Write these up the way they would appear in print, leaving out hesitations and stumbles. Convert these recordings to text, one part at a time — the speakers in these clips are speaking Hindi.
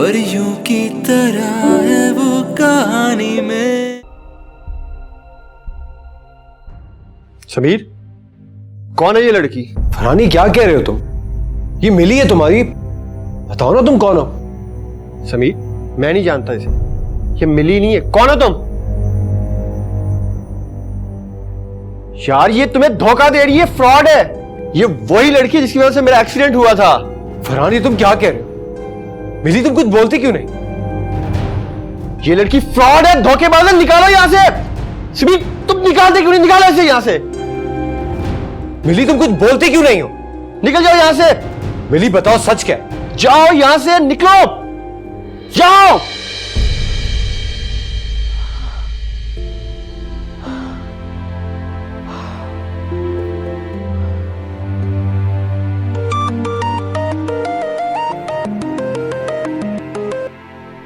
परियों की तरह है वो कहानी में। समीर, कौन है ये लड़की? फरहानी, क्या कह रहे हो तुम? ये मिली है तुम्हारी? बताओ ना तुम कौन हो। समीर, मैं नहीं जानता इसे, ये मिली नहीं है। कौन हो तुम? यार ये तुम्हें धोखा दे रही है, फ्रॉड है। ये वही लड़की है जिसकी वजह से मेरा एक्सीडेंट हुआ था। फरहानी, तुम क्या कह रहे हो? मिली, तुम कुछ बोलती क्यों नहीं? ये लड़की फ्रॉड है, धोखेबाज है। निकालो यहां से। समीर, तुम निकालते क्यों नहीं? निकालो इसे यहां से। मिली, तुम कुछ बोलती क्यों नहीं हो? निकल जाओ यहां से। मिली, बताओ सच क्या है? जाओ यहां से, निकलो, जाओ।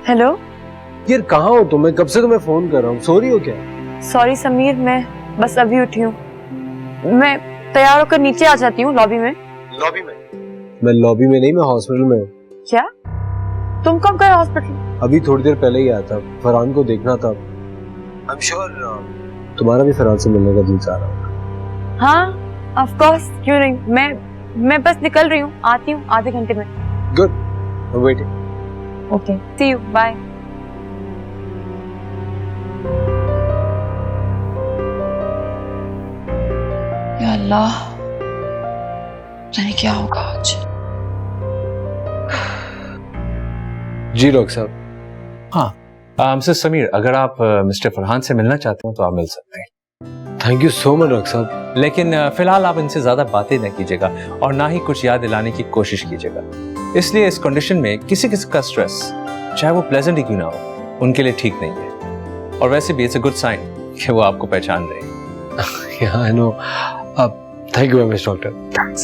हेलो। यार कहाँ हो तुम? मैं कब से तुम्हें फोन कर रहा हूँ। सो रही हो क्या? सॉरी समीर, मैं बस अभी उठी हूँ। मैं तैयार होकर नीचे आ जाती हूँ लॉबी में। लॉबी में? मैं लॉबी में नहीं, मैं हॉस्पिटल में हूँ। क्या? तुम कब गए हॉस्पिटल? अभी थोड़ी देर पहले ही आया था, फरहान को देखना था। आई एम श्योर तुम्हारा भी फरहान से मिलने का दिल चाह रहा होगा। हाँ ऑफ कोर्स, क्यों नहीं। मैं बस निकल रही हूँ, आती हूँ आधे घंटे में। Good, waiting. Okay, see you, bye. या अल्लाह, जाने क्या होगा आज। जी डॉक्टर साहब। हाँ मिस्टर समीर, अगर आप मिस्टर फरहान से मिलना चाहते हो तो आप मिल सकते हैं। Thank you so much doctor साहब। लेकिन फिलहाल आप इनसे ज्यादा बातें न कीजिएगा और ना ही कुछ याद दिलाने की कोशिश कीजिएगा। इसलिए इस कंडीशन में किसी किसी का स्ट्रेस, चाहे वो प्लेजेंट ही क्यों ना हो, उनके लिए ठीक नहीं है। और वैसे भी इट्स अ गुड साइन कि वो आपको पहचान रहे हैं। Yeah, I know. Thank you very much, doctor. Thanks.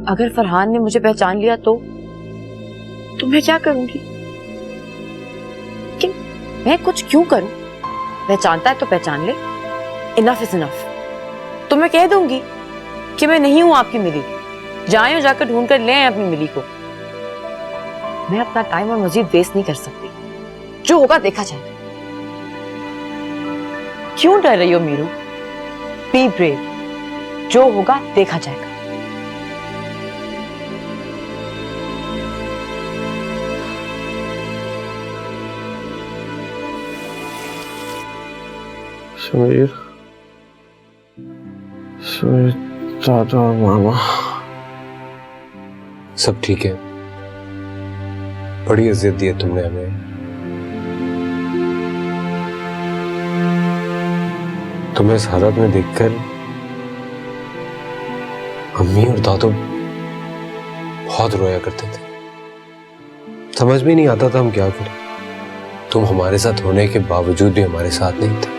अगर फरहान ने मुझे पहचान लिया तो मैं क्या करूंगी? कि मैं कुछ क्यों करूं? पहचानता है तो पहचान ले, इनफ इज इनफ। तो मैं कह दूंगी कि मैं नहीं हूं आपकी मिली, जाएं और जाकर ढूंढ कर ले आए अपनी मिली को। मैं अपना टाइम और मजीद वेस्ट नहीं कर सकती, जो होगा देखा जाएगा। क्यों डर रही हो मीरू? बी ब्रेव, जो होगा देखा जाएगा। समीर, दादा और मामा सब ठीक है? बड़ी अजियत दी है तुमने हमें। तुम्हें इस हालत में देखकर अम्मी और दादू बहुत रोया करते थे। समझ में नहीं आता था हम क्या करें। तुम हमारे साथ होने के बावजूद भी हमारे साथ नहीं थे।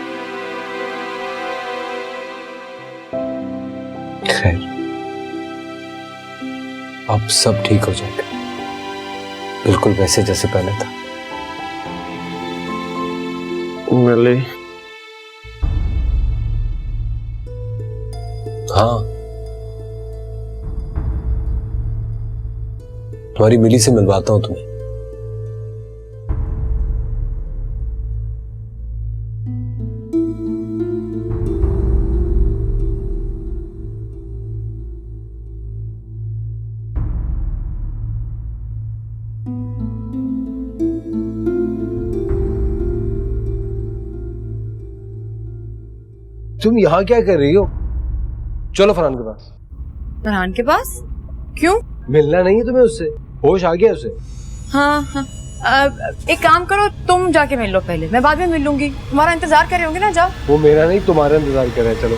खैर, अब सब ठीक हो जाएगा, बिल्कुल वैसे जैसे पहले था। मिली? हाँ, तुम्हारी मिली से मिलवाता हूं तुम्हें। तुम यहां क्या कर रही हो? चलो फरहान के पास। फरहान के पास? क्यों? मिलना नहीं है तुम्हें उससे? होश आ गया उसे? हाँ, एक काम करो, तुम जाके मिल लो पहले, मैं बाद में मिल लूंगी। तुम्हारा इंतजार कर रहे होंगे ना, जाओ। वो मेरा नहीं, तुम्हारा इंतजार कर रहे हैं। चलो।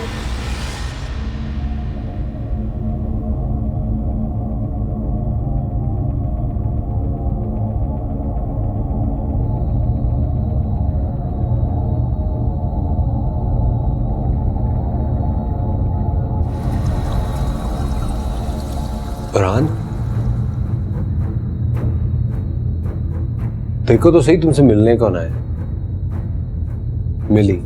फरहान, देखो तो सही, तुमसे मिलने कौन आया? मिली।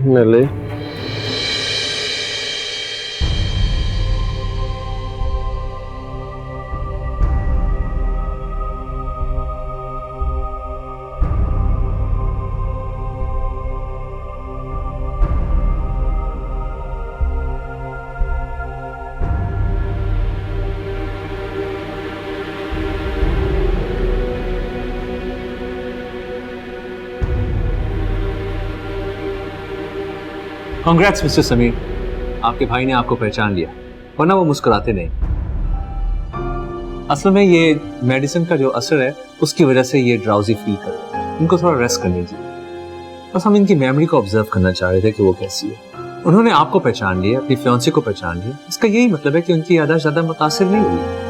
मिले। कांग्रेट्स मिस्टर समीर, आपके भाई ने आपको पहचान लिया, वरना वो मुस्कुराते नहीं। असल में ये मेडिसिन का जो असर है उसकी वजह से ये ड्राउजी फील कर रहे हैं। इनको थोड़ा रेस्ट करने दीजिए। बस हम इनकी मेमोरी को ऑब्जर्व करना चाह रहे थे कि वो कैसी है। उन्होंने आपको पहचान लिया, अपनी फियांसी को पहचान लिया, इसका यही मतलब है कि उनकी याददाश्त ज्यादा मुतासिर नहीं हुई।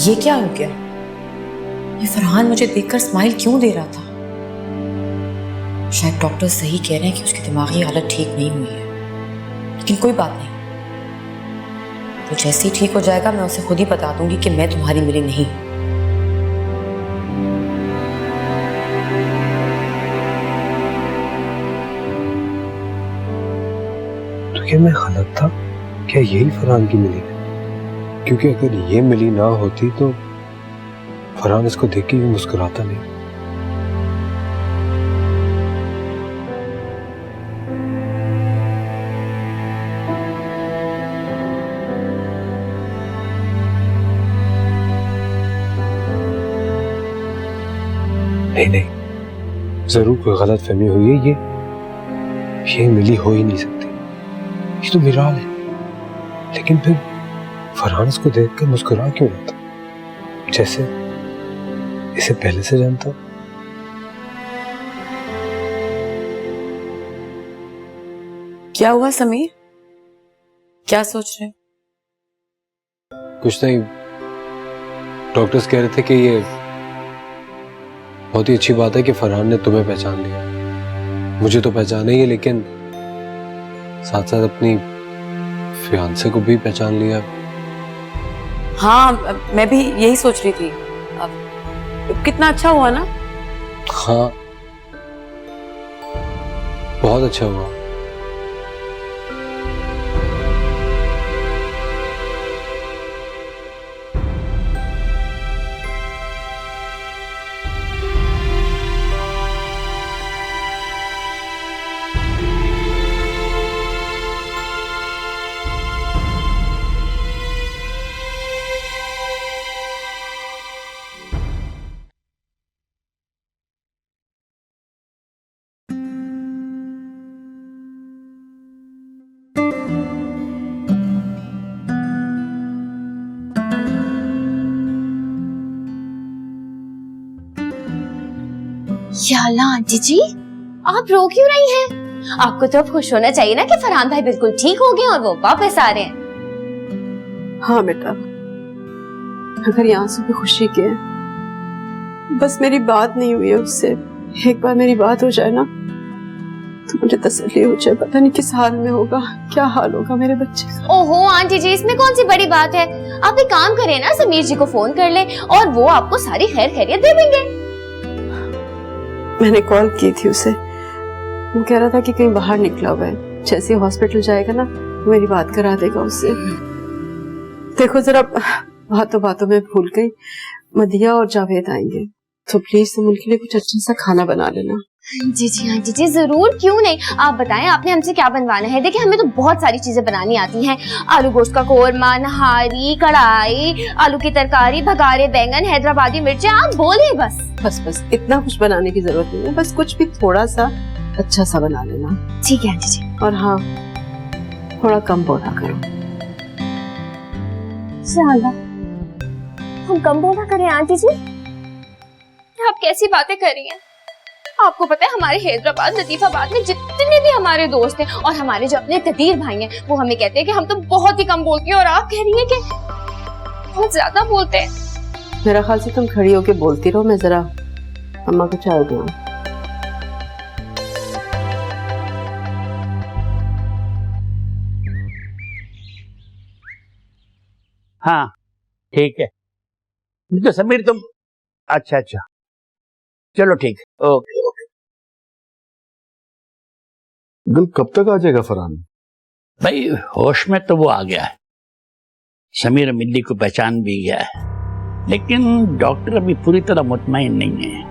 ये क्या हो गया? ये फरहान मुझे देखकर स्माइल क्यों दे रहा था? शायद डॉक्टर सही कह रहे हैं कि उसकी दिमागी हालत ठीक नहीं हुई है, लेकिन कोई बात नहीं, वो जैसे ही ठीक हो जाएगा मैं उसे खुद ही बता दूंगी कि मैं तुम्हारी मिली नहीं। तो क्या मैं गलत था? क्या यही फरहान की मिली? क्योंकि अगर ये मिली ना होती तो फरहान इसको देख के भी मुस्कुराता नहीं। नहीं, जरूर कोई गलत फहमी हुई है। ये मिली हो ही नहीं सकती, ये तो मिराल है। लेकिन फिर फरहान इसको देखकर मुस्कुरा क्यों रहा था, जैसे इसे पहले से जानता। क्या हुआ समीर? क्या सोच रहे हो? कुछ नहीं, डॉक्टर्स कह रहे थे कि ये बहुत ही अच्छी बात है कि फरहान ने तुम्हें पहचान लिया। मुझे तो पहचाना ही है, लेकिन साथ साथ अपनी फियांसे को भी पहचान लिया। हाँ, मैं भी यही सोच रही थी। अब कितना अच्छा हुआ ना? हाँ, बहुत अच्छा हुआ। या अल्लाह आंटी जी, आप रो क्यों रही हैं? आपको तो अब खुश होना चाहिए ना कि फरहान भाई बिल्कुल ठीक हो गए और वो वापस आ रहे हैं। हाँ बेटा, अगर ये आंसू भी खुशी के हैं, बस मेरी बात नहीं हुई है उससे। एक बार मेरी बात हो जाए ना तो मुझे तसल्ली हो जाए। पता नहीं किस हाल में होगा, क्या हाल होगा मेरे बच्चे का। ओहो आंटी जी, इसमें कौन सी बड़ी बात है? आप एक काम करें ना, समीर जी को फोन कर लें और वो आपको सारी खैर खैरियत दे देंगे। मैंने कॉल की थी उसे, वो कह रहा था कि कहीं बाहर निकला हुआ है। जैसे हॉस्पिटल जाएगा ना मेरी बात करा देगा उससे। देखो जरा, बातों में भूल गई, मदिया और जावेद आएंगे तो प्लीज तुम उनके लिए कुछ अच्छा सा खाना बना लेना। जी जी आंटी जी, जरूर, क्यों नहीं। आप बताएं आपने हमसे क्या बनवाना है? देखिए हमें तो बहुत सारी चीजें बनानी आती हैं। आलू गोश्त का कोरमा, नहारी, कढ़ाई, आलू की तरकारी, भगारे बैंगन, हैदराबादी मिर्चें, आप बोलिए बस। बस इतना कुछ बनाने की जरूरत नहीं है, बस कुछ भी थोड़ा सा अच्छा सा बना लेना। ठीक है आंटी जी। और हाँ, थोड़ा कम बोला करो। हम कम बोला करें आंटी जी? आप कैसी बातें कर रही हैं? आपको पता है हमारे हैदराबाद, लतीफाबाद में जितने भी हमारे दोस्त हैं और हमारे जो अपने कदीर भाई हैं, वो हमें कहते हैं कि हम तो बहुत ही कम बोलती हैं, और आप कह रही हैं कि बहुत ज्यादा बोलते हैं। मेरा ख्याल से तुम खड़ी होके बोलती रहो, मैं जरा अम्मा को चाय दूँ। हाँ ठीक है। तो समीर तुम, अच्छा अच्छा, चलो ठीक है, ओके ओके। दिल कब तक आ जाएगा फरहान? भाई होश में तो वो आ गया है, समीर मिल्ली को पहचान भी गया है, लेकिन डॉक्टर अभी पूरी तरह मुतमईन नहीं है।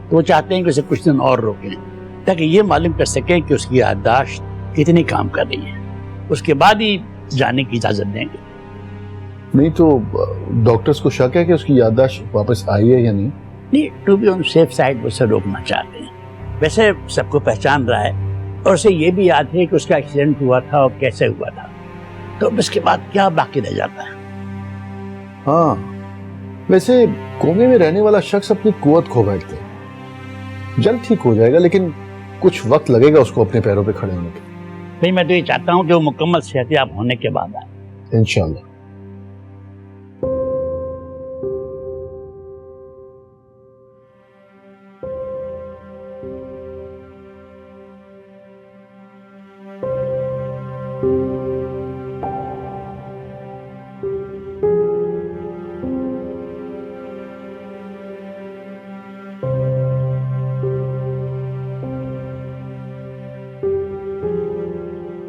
तो वो चाहते हैं कि उसे कुछ दिन और रोकें ताकि ये मालूम कर सकें कि उसकी याददाश्त कितनी काम कर रही है, उसके बाद ही जाने की इजाजत देंगे। नहीं तो डॉक्टर्स को शक है कि उसकी याददाश्त वापस आई है या नहीं? नहीं, to be on safe side उसे रोकना चाहते हैं। वैसे सबको पहचान रहा है और उसे ये भी याद है कि उसका एक्सीडेंट हुआ था और कैसे हुआ था, तो इसके बाद क्या बाकी रह जाता है। हाँ, वैसे कोमे में रहने वाला शख्स अपनी कुवत खो बैठते हैं। जल्द ठीक हो जाएगा, लेकिन कुछ वक्त लगेगा उसको अपने पैरों पे खड़े होने के। भाई मैं तो ये चाहता हूँ कि वो मुकम्मल सेहतयाब होने के बाद आए। इंशाल्लाह।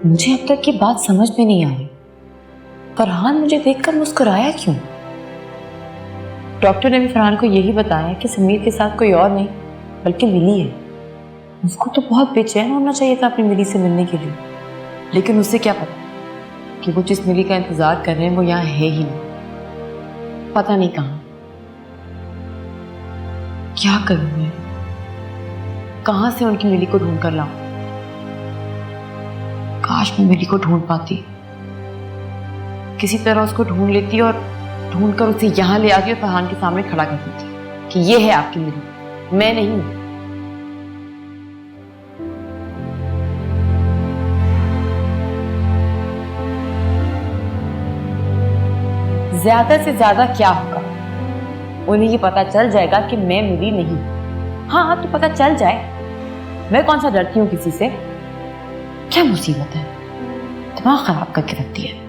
मुझे अब तक ये बात समझ में नहीं आई, फरहान मुझे देखकर मुस्कुराया क्यों? डॉक्टर ने भी फरहान को यही बताया कि समीर के साथ कोई और नहीं बल्कि मिली है। उसको तो बहुत बेचैन होना चाहिए था अपनी मिली से मिलने के लिए, लेकिन उसे क्या पता कि वो जिस मिली का इंतजार कर रहे हैं वो यहाँ है ही नहीं, पता नहीं कहाँ। क्या करूं मैं, कहां से उनकी मिली को ढूंढ कर लाऊं? काश मैं मिली को ढूंढ पाती, किसी तरह उसको ढूंढ लेती और ढूंढकर उसे यहां ले आती और फरहान के सामने खड़ा कर देती कि ये है आपकी मिली, मैं नहीं हूं। ज्यादा से ज्यादा क्या होगा, उन्हें ये पता चल जाएगा कि मैं मिली नहीं। हाँ तो पता चल जाए, मैं कौन सा डरती हूँ किसी से। क्या मुसीबत है, दिमाग खराब करके रखती है।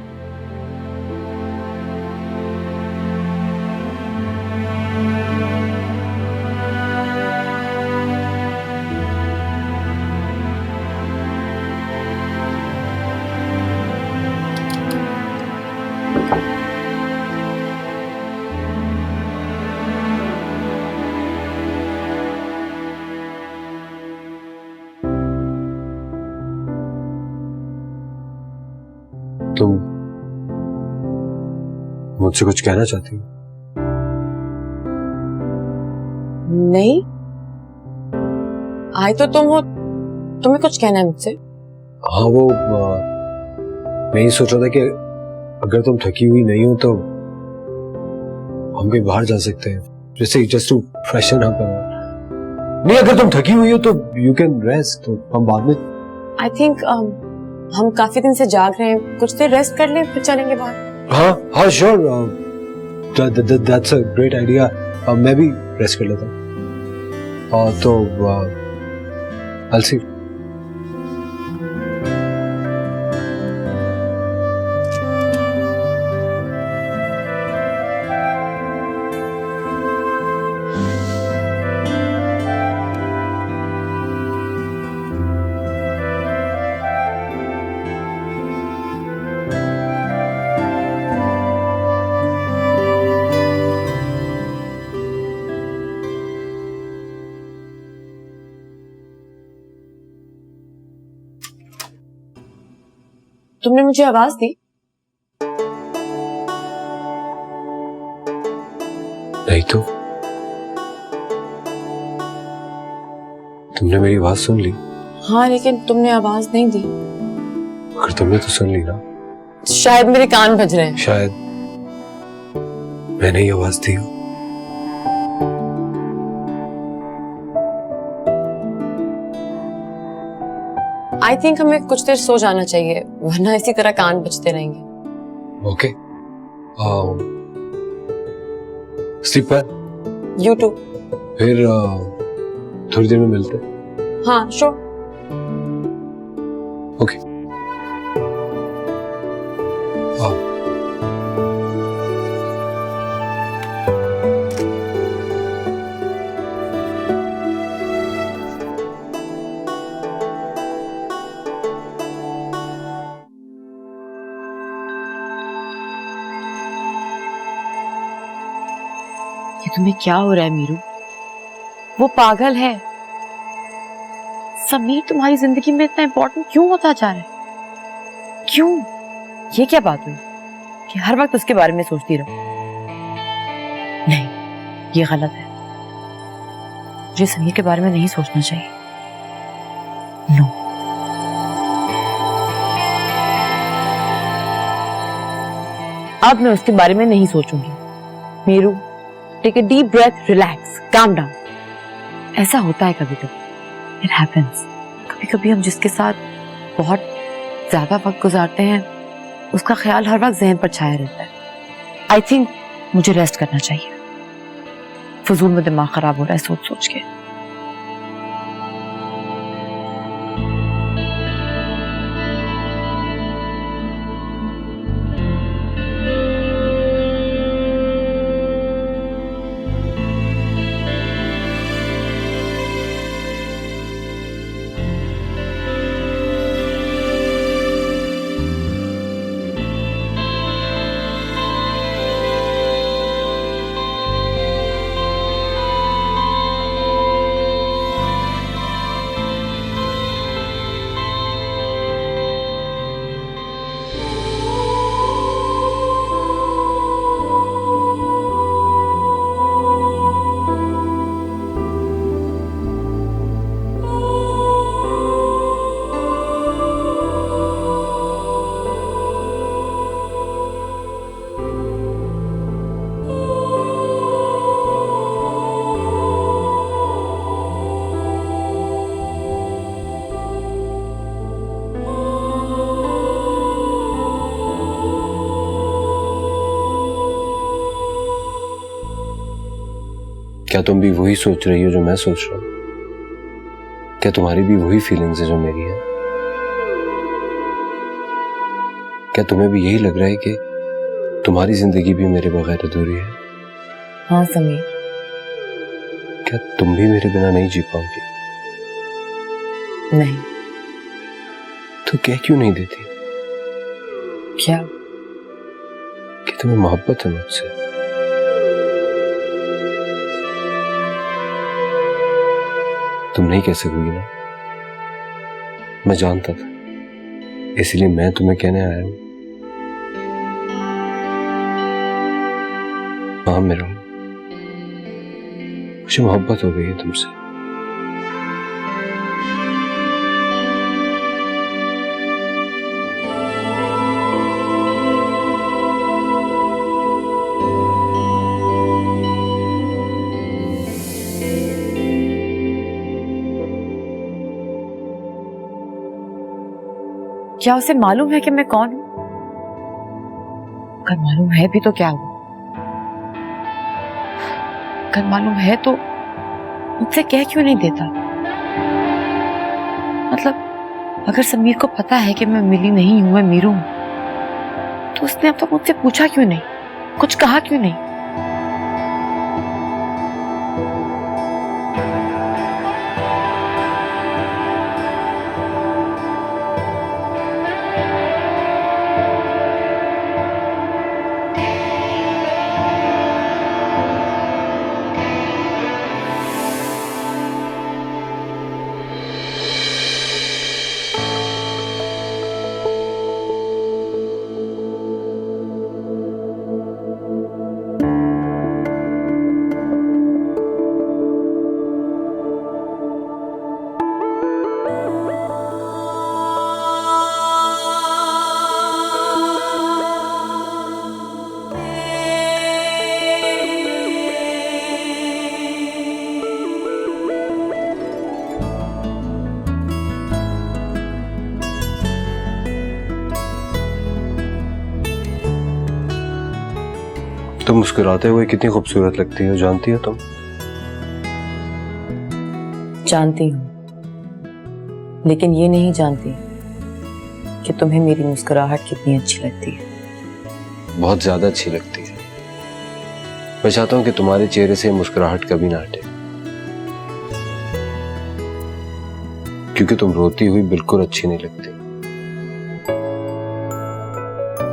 तुम मुझसे कुछ कहना चाहती हो? नहीं, आए तो तुम हो, तुम्हें कुछ कहना है मुझसे? हाँ, वो मैं ये सोच रहा था कि अगर तुम थकी हुई नहीं हो तो हम कहीं बाहर जा सकते हैं, जैसे जस्ट टू फ्रेशन अप। नहीं, अगर तुम थकी हुई हो तो यू कैन रेस्ट, तो हम बाद में। आई थिंक हम काफी दिन से जाग रहे हैं, कुछ देर रेस्ट कर लें फिर चलेंगे बाहर। हाँ हाँ sure, that's a great idea. मैं भी रेस्ट कर लेता हूँ, तो I'll see. तुमने मुझे आवाज दी? नहीं तो तुमने मेरी आवाज सुन ली? हाँ, लेकिन तुमने आवाज नहीं दी। अगर तुमने तो सुन ली ना। शायद मेरे कान बज रहे हैं। शायद मैंने ही आवाज दी हो। आई थिंक हमें कुछ देर सो जाना चाहिए, वरना इसी तरह कान बजते रहेंगे। Okay, sleep well. You too. फिर थोड़ी देर में मिलते हैं। हाँ श्योर। ओके। हाँ। ये तुम्हें क्या हो रहा है मीरू? वो पागल है। समीर तुम्हारी जिंदगी में इतना इंपॉर्टेंट क्यों होता जा रहा है? क्यों? ये क्या बात हुई कि हर वक्त उसके बारे में सोचती रहो? नहीं, ये गलत है। मुझे समीर के बारे में नहीं सोचना चाहिए। नो। अब मैं उसके बारे में नहीं सोचूंगी। Meeru, take a deep breath, relax, calm down. ऐसा होता है कभी कभी, इट हैपेंस। कभी कभी हम जिसके साथ बहुत ज्यादा वक्त गुजारते हैं उसका ख्याल हर वक्त जहन पर छाया रहता है। आई थिंक मुझे रेस्ट करना चाहिए। फजूल में दिमाग खराब हो रहा है सोच सोच के। क्या तुम भी वही सोच रही हो जो मैं सोच रहा हूँ? क्या तुम्हारी भी वही फीलिंग्स है जो मेरी है? क्या तुम्हें भी यही लग रहा है कि तुम्हारी जिंदगी भी मेरे बगैर अधूरी है? हाँ समीर। क्या तुम भी मेरे बिना नहीं जी पाओगी? नहीं। तो कह क्यों नहीं देती क्या? कि तुम्हें मोहब्बत है मुझसे? तुम नहीं कह सकोगी ना? मैं जानता था, इसलिए मैं तुम्हें कहने आया हूं। हाँ मेरा, मुझे मोहब्बत हो गई है तुमसे। क्या उसे मालूम है कि मैं कौन हूं? अगर मालूम है भी तो क्या हुआ? अगर मालूम है तो मुझसे कह क्यों नहीं देता? मतलब अगर समीर को पता है कि मैं मिली नहीं हूं, मैं मीरू हूं, तो उसने अब तक मुझसे पूछा क्यों नहीं? कुछ कहा क्यों नहीं? तुम मुस्कुराते हुए कितनी खूबसूरत लगती हो, जानती हो तुम? जानती हूँ, लेकिन ये नहीं जानती कि तुम्हें मेरी मुस्कुराहट कितनी अच्छी लगती है। बहुत ज्यादा अच्छी लगती है। मैं चाहता हूँ कि तुम्हारे चेहरे से मुस्कुराहट कभी ना हटे, क्योंकि तुम रोती हुई बिल्कुल अच्छी नहीं लगती।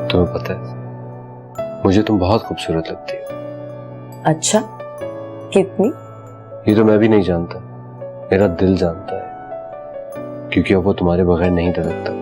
तुम्हें पता है, मुझे तुम बहुत खूबसूरत लगती हो। अच्छा, कितनी? ये तो मैं भी नहीं जानता, मेरा दिल जानता है, क्योंकि अब वो तुम्हारे बगैर नहीं धड़कता।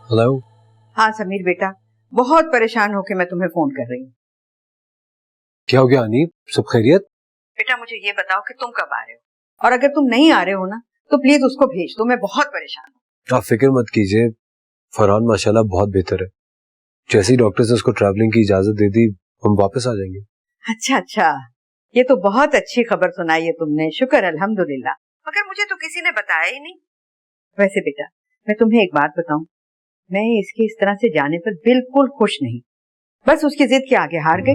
हेलो। हाँ समीर बेटा, बहुत परेशान होके मैं तुम्हें फोन कर रही हूँ। क्या हो गया अनीब, सब खैरियत? बेटा मुझे ये बताओ कि तुम कब आ रहे हो, और अगर तुम नहीं आ रहे हो ना तो प्लीज उसको भेज दो, मैं बहुत परेशान हूँ। आप फिक्र मत कीजिए, फरहान माशाल्लाह बहुत बेहतर है। जैसे ही डॉक्टर से उसको ट्रैवलिंग की इजाजत दे दी, हम वापस आ जाएंगे। अच्छा अच्छा, ये तो बहुत अच्छी खबर सुनाई है तुमने, शुक्र अल्हम्दुलिल्लाह। मगर मुझे तो किसी ने बताया ही नहीं। वैसे बेटा मैं तुम्हें एक बात बताऊं, मैं इसके इस तरह से जाने पर बिल्कुल खुश नहीं। बस उसकी जिद के आगे हार गई।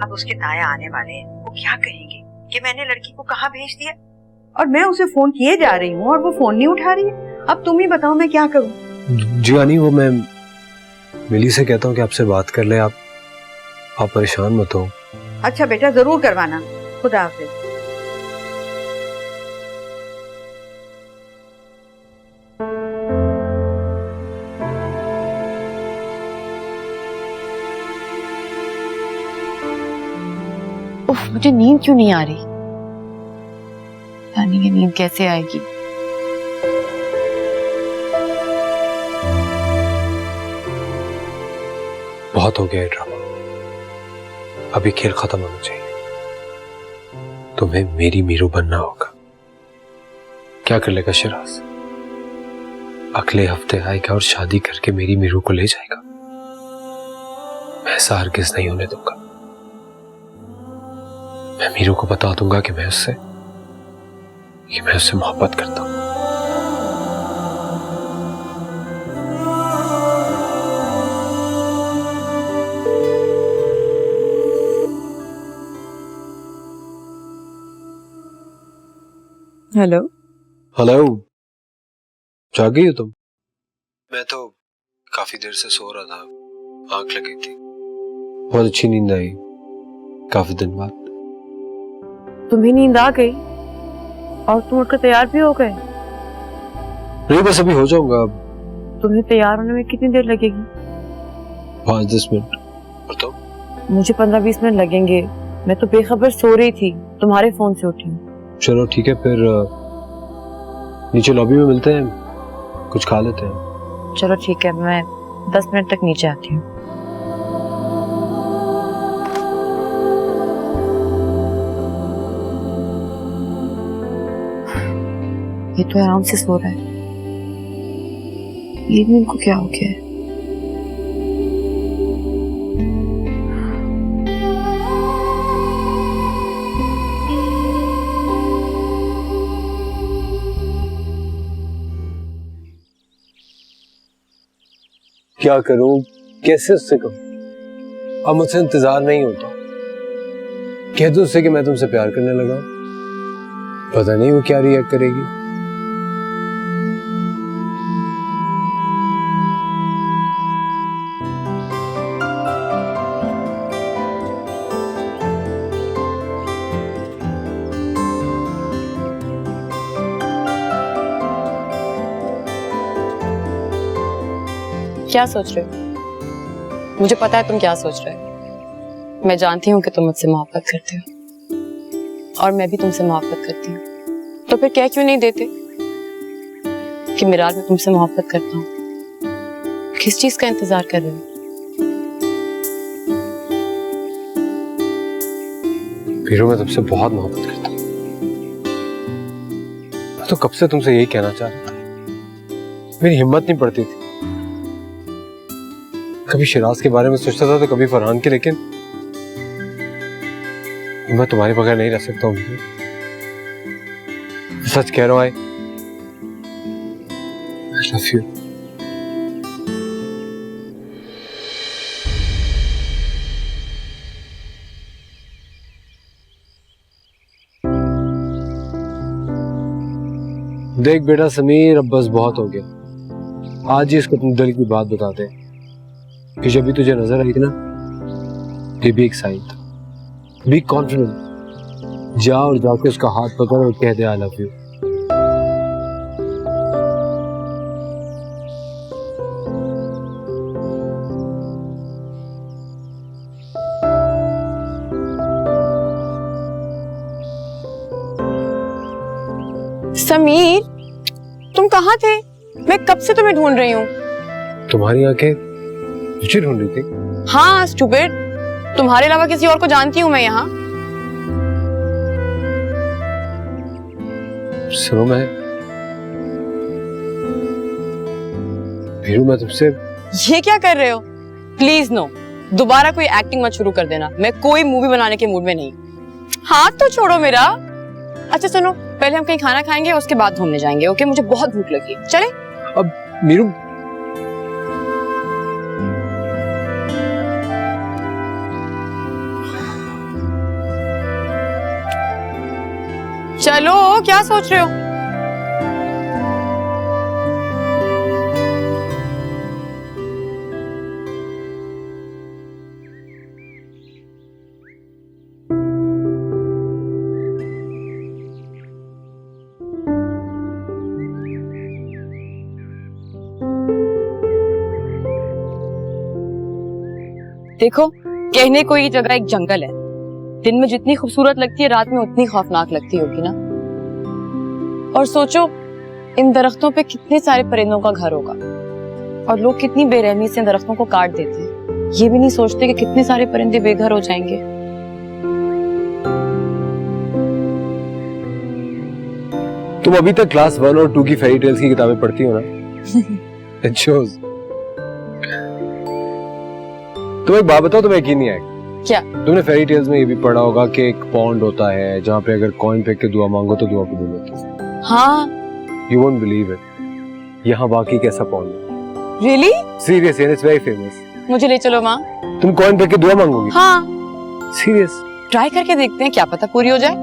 अब उसके ताया आने वाले हैं, वो क्या कहेंगे कि मैंने लड़की को कहाँ भेज दिया, और मैं उसे फोन किए जा रही हूँ और वो फोन नहीं उठा रही है। अब तुम ही बताओ मैं क्या करूँ। जी अनी, वो मैं मिली से कहता हूँ कि आपसे बात कर ले। आप परेशान मत हो। अच्छा बेटा, जरूर करवाना। खुदा हाफिज। उफ, मुझे नींद क्यों नहीं आ रही? यानी ये नींद कैसे आएगी? बहुत हो गया ये ड्रामा, अभी खेल खत्म होना चाहिए। तुम्हें मेरी मीरू बनना होगा। क्या कर लेगा शिराज? अगले हफ्ते आएगा और शादी करके मेरी मीरू को ले जाएगा। मैं ऐसा हरगिज़ नहीं होने दूंगा। मैं मीरू को बता दूंगा कि मैं उससे मोहब्बत करता हूं। हेलो। हेलो, जाग गई हो तुम? मैं तो काफी देर से सो रहा था, आंख लगी थी। बहुत अच्छी नींद आई काफी दिन बाद। तुम्हें नींद आ गई और तुम उठकर तैयार भी हो गए? नहीं, बस अभी हो जाऊंगा। तुम्हें तैयार होने में कितनी देर लगेगी? 5-10 मिनट। और तो मुझे 15-20 मिनट लगेंगे। मैं तो बेखबर सो रही थी, तुम्हारे फोन से उठी। चलो ठीक है, फिर नीचे लॉबी में मिलते हैं, कुछ खा लेते हैं। चलो ठीक है, मैं 10 मिनट तक नीचे आती हूँ। ये तो आराम से सो रहा है, ये भी इनको क्या हो गया है? क्या करूं, कैसे उससे कहूं? अब मुझसे इंतजार नहीं होता। कह दो उससे कि मैं तुमसे प्यार करने लगा। पता नहीं वो क्या रिएक्ट करेगी। क्या सोच रहे हो? मुझे पता है तुम क्या सोच रहे हो। मैं जानती हूँ कि तुम मुझसे मोहब्बत करते हो और मैं भी तुमसे मोहब्बत करती हूँ। तो फिर कह क्यों नहीं देते कि मिराल मैं तुमसे मोहब्बत करता हूँ? किस चीज का इंतजार कर रहे हो? वीरू, मैं तुमसे बहुत मोहब्बत करता हूँ। मैं तो कब से तुमसे यही कहना चाह रहा था, मेरी हिम्मत नहीं पड़ती थी। कभी शिराज के बारे में सोचता था तो कभी फरहान के, लेकिन मैं तुम्हारे बगैर नहीं रह सकता हूँ। सच कह रहा हूँ, आई लव यू। देख बेटा समीर, अब बस बहुत हो गया। आज ही इसको अपने दिल की बात बता दे कि जब भी तुझे नजर आई थी ना, ये भी एक साइन था। बी कॉन्फिडेंट, जा और जाके उसका हाथ पकड़ और कह दे आई लव यू। समीर, तुम कहाँ थे? मैं कब से तुम्हें ढूंढ रही हूँ। तुम्हारी आंखें मुझे ढूंढ रही थी? हाँ स्टूपिड, तुम्हारे अलावा किसी और को जानती हूँ मैं यहाँ? सुनो, मैं वीरू, मैं तुमसे ये क्या कर रहे हो? प्लीज नो, दोबारा कोई एक्टिंग मत शुरू कर देना। मैं कोई मूवी बनाने के मूड में नहीं। हाथ तो छोड़ो मेरा। अच्छा सुनो, पहले हम कहीं खाना खाएंगे, उसके बाद घूमने जाएंगे। ओके, मुझे बहुत भूख लगी है। चले? अब मीरू, चलो, क्या सोच रहे हो? देखो, कहने को ये जगह एक जंगल है। दिन में जितनी खूबसूरत लगती है, रात में उतनी खौफनाक लगती होगी ना। और सोचो, इन दरख्तों पे कितने सारे परिंदों का घर होगा, और लोग कितनी बेरहमी से इन दरख्तों को काट देते हैं। ये भी नहीं सोचते कि कितने सारे परिंदे बेघर हो जाएंगे। तुम अभी तक क्लास 1 और 2 की फेरी टेल्स की किताबें पढ़ती हो ना? It shows। तुम एक बात बताओ, तुम्हें यकीन नहीं आएगा। क्या? तुमने फेरी टेल्स में ये भी पढ़ा होगा कि एक पॉन्ड होता है जहाँ पे अगर कॉइन फेंक के दुआ मांगो तो दुआ कबूल होती है। हाँ। You won't believe it, यहाँ वाकई कैसा पॉन्ड है। Really? Seriously, and it's very famous। मुझे ले चलो माँ। तुम कॉइन फेंक के दुआ मांगोगी? हाँ। Serious? ट्राई करके देखते हैं, क्या पता पूरी हो जाए।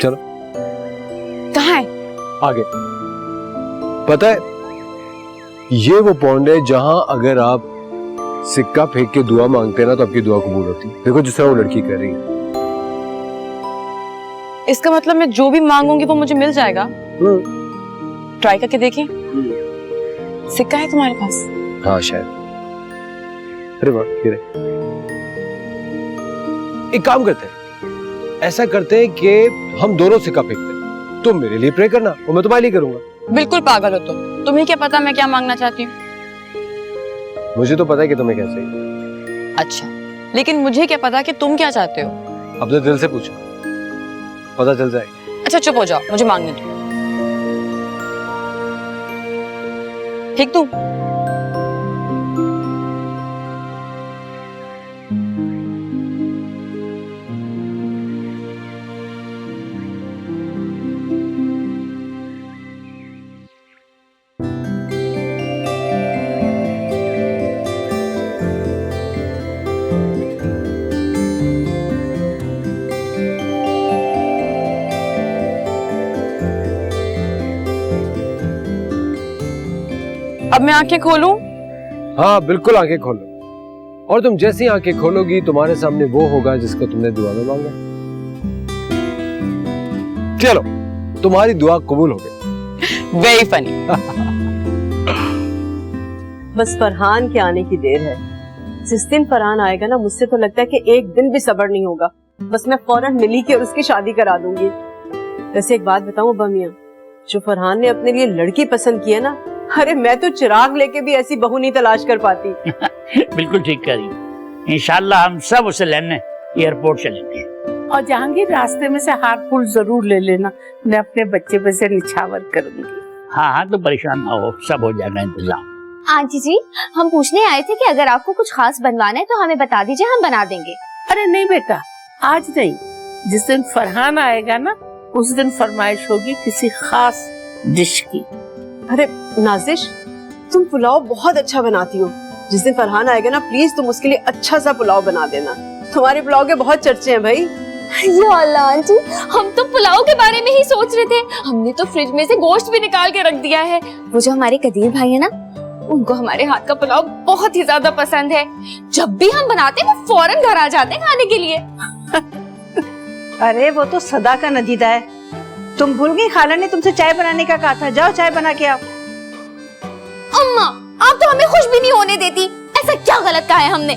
चलो। कहाँ है? आगे। पता है, ये वो पॉन्ड है जहाँ अगर आप सिक्का फेंक के दुआ मांगते हैं ना तो आपकी दुआ कबूल होती है। देखो जिस तरह वो लड़की कर रही है। इसका मतलब मैं जो भी मांगूंगी वो मुझे मिल जाएगा। ट्राई करके देखें। सिक्का है तुम्हारे पास? हाँ शायद। अरे वाह, ये रहे। एक काम करते हैं, ऐसा करते हैं कि हम दोनों सिक्का फेंकते हैं। तुम मेरे लिए प्रे करना और मैं तुम्हारे लिए करूंगा। बिल्कुल पागल हो तुम। तुम्हें क्या पता मैं क्या मांगना चाहती हूँ? मुझे तो पता है कि तुम्हें क्या चाहिए। अच्छा, लेकिन मुझे क्या पता कि तुम क्या चाहते हो? अपने दिल से पूछो, पता चल जाएगा। अच्छा चुप हो जाओ, मुझे मांगने दो। ठीक तू? अब मैं आंखें खोलूं? हाँ बिल्कुल, आंखें खोलो। और तुम जैसी आंखें खोलोगी तुम्हारे सामने वो होगा जिसको तुमने दुआ में मांगा। चलो, तुम्हारी दुआ कबूल हो गई। Very funny. बस फरहान के आने की देर है। जिस दिन फरहान आएगा ना, मुझसे तो लगता है कि एक दिन भी सब्र नहीं होगा। बस मैं फौरन मिली के और उसकी शादी करा दूंगी। वैसे एक बात बताऊं अब्बा मियां, जो फरहान ने अपने लिए लड़की पसंद की है ना, अरे मैं तो चिराग लेके भी ऐसी बहू नहीं तलाश कर पाती। बिल्कुल ठीक कह रही। इंशाल्लाह हम सब उसे लेने एयरपोर्ट चलेंगे। और जहांगीर रास्ते में से हार फूल जरूर ले लेना, मैं अपने बच्चे पे से निछावर करूंगी। हाँ हाँ, तो परेशान ना हो, सब हो जाएगा इंतजाम। आंटी जी, हम पूछने आए थे कि अगर आपको कुछ खास बनवाना है तो हमें बता दीजिए, हम बना देंगे। अरे नहीं बेटा, आज नहीं, जिस दिन फरहान आएगा ना उस दिन फरमाइश होगी किसी खास डिश की। अरे नाजिश, तुम पुलाव बहुत अच्छा बनाती हो। जिस दिन फरहान आएगा ना, प्लीज तुम उसके लिए अच्छा सा पुलाव बना देना। तुम्हारे पुलाव के बहुत चर्चे हैं भाई। या अल्लाह आंटी, हम तो पुलाव के बारे में ही सोच रहे थे। हमने तो फ्रिज में से गोश्त भी निकाल के रख दिया है। वो जो हमारे कदीर भाई है ना, उनको हमारे हाथ का पुलाव बहुत ही ज्यादा पसंद है। जब भी हम बनाते हैं वो फौरन घर आ जाते हैं खाने के लिए। अरे वो तो सदा का नदीदा है। तुम भूल गई, खाला ने तुमसे चाय बनाने का कहा था, जाओ चाय बना के आओ। अम्मा, आप तो हमें खुश भी नहीं होने देती। ऐसा क्या गलत कहा है हमने?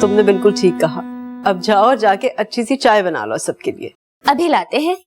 तुमने बिल्कुल ठीक कहा। अब जाओ और जाके अच्छी सी चाय बना लो सबके लिए। अभी लाते हैं।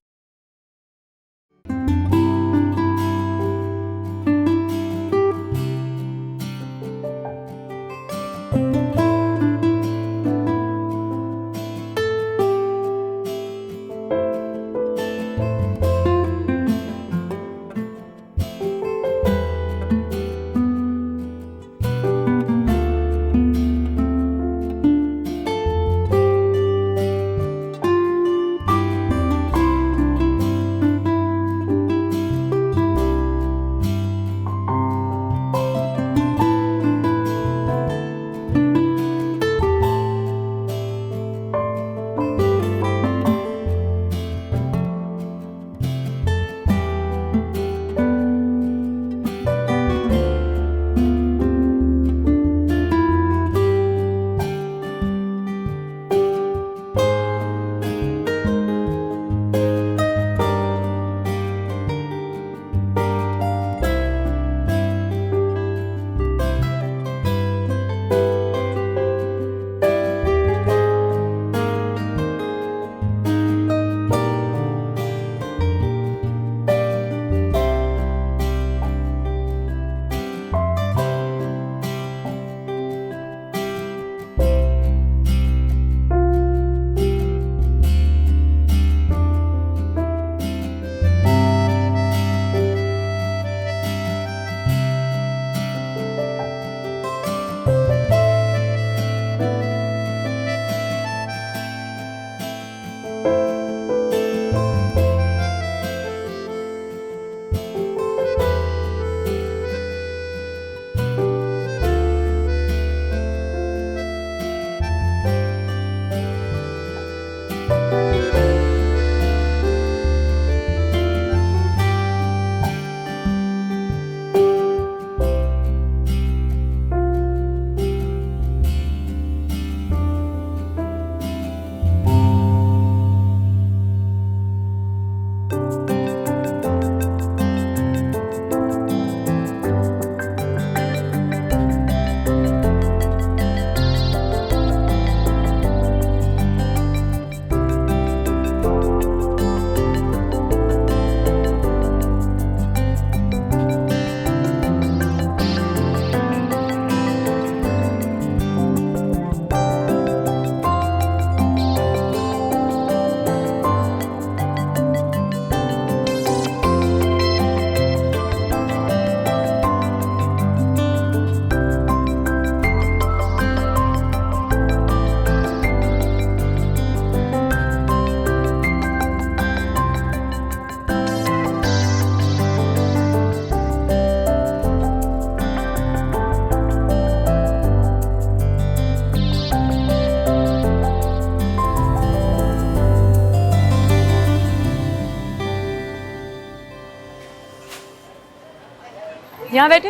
यहाँ बैठे।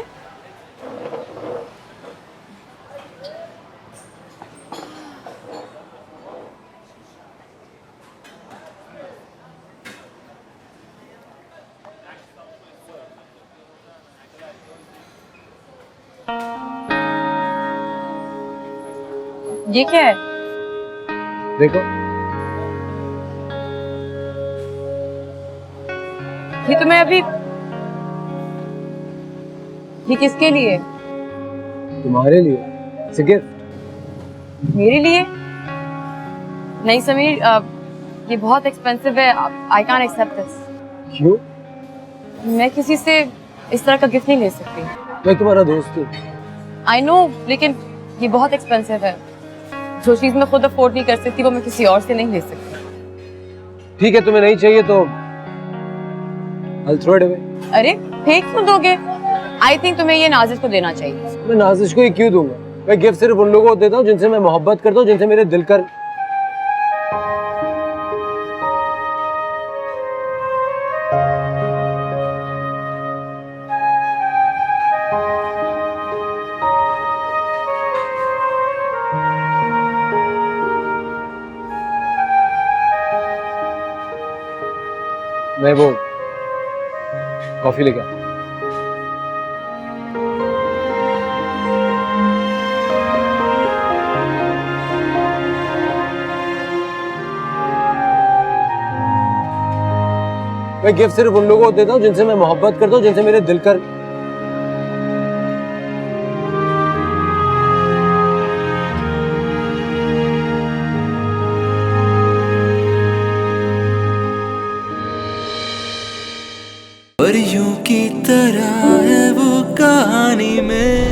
ये क्या है? देखो, ये तुम्हें अभी, ये किसके लिए? तुम्हारे लिए, it's a gift। मेरे लिए? नहीं समीर, ये बहुत एक्सपेंसिव है, आई कांट एक्सेप्ट दिस। क्यों? मैं किसी से इस तरह का गिफ्ट नहीं ले सकती। मैं तुम्हारा दोस्त हूँ। आई नो, लेकिन ये बहुत एक्सपेंसिव है। जो चीज मैं खुद अफोर्ड नहीं कर सकती वो मैं किसी और से नहीं ले सकती। ठीक है, तुम्हें नहीं चाहिए तो I'll throw it away। अरे फेंक क्यों दोगे? आई थिंक तुम्हें ये नाजिश को देना चाहिए। मैं नाजिश को ही क्यों दूंगा? मैं गिफ्ट सिर्फ उन लोगों को देता हूँ जिनसे मैं मोहब्बत करता हूँ, जिनसे मेरे दिल कर। मैं वो कॉफी लेके आता हूँ। मैं गिफ्ट सिर्फ उन लोगों को देता हूँ जिनसे मैं मोहब्बत करता हूँ, जिनसे मेरे दिल कर। परियों की तरह है वो कहानी में